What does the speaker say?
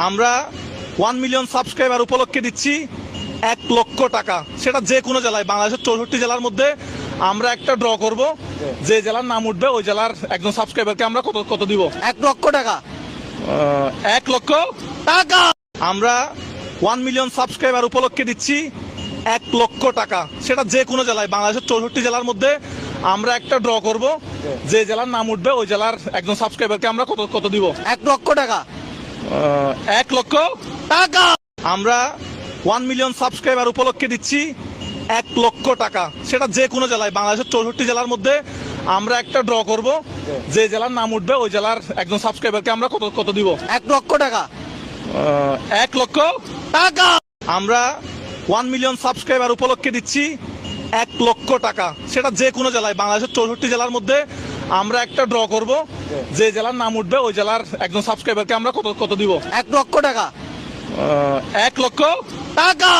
আমরা 1 million subscriber উপলক্ষে দিচ্ছি 1 লক্ষ টাকা। সেটা যে কোনো জেলায়, বাংলাদেশের 64 জেলার মধ্যে আমরা একটা ড্র করব। যে জেলার নাম উঠবে ওই জেলার একজন সাবস্ক্রাইবারকে আমরা কত কত দিব? 1 লক্ষ টাকা। 1 লক্ষ টাকা। আমরা 1 মিলিয়ন সাবস্ক্রাইবার উপলক্ষে দিচ্ছি 1 লক্ষ টাকা। সেটা যে কোনো জেলায়, বাংলাদেশের 64 জেলার মধ্যে আমরা একটা ড্র করব। যে জেলার নাম উঠবে ওই জেলার একজন সাবস্ক্রাইবারকে আমরা কত কত দিব? 1 লক্ষ টাকা। 1 লক্ষ টাকা। আমরা 1 মিলিয়ন সাবস্ক্রাইবার উপলক্ষে দিচ্ছি 1 লক্ষ টাকা। সেটা যে কোনো জেলায়, বাংলাদেশের 64 জেলার মধ্যে আমরা একটা ড্র করব। যে জেলার নাম উঠবে ওই জেলার একজন সাবস্ক্রাইবারকে আমরা কত কত দিব? 1 লক্ষ টাকা। 1 লক্ষ টাকা। আমরা 1 মিলিয়ন সাবস্ক্রাইবার উপলক্ষে দিচ্ছি 1 লক্ষ টাকা। সেটা যে কোনো জেলায়, বাংলাদেশের 64 জেলার মধ্যে আমরা একটা ড্র করব। যে জেলার নাম উঠবে ওই জেলার একজন সাবস্ক্রাইবারকে আমরা কত কত দিব? 1 লক্ষ টাকা। 1 লক্ষ টাকা।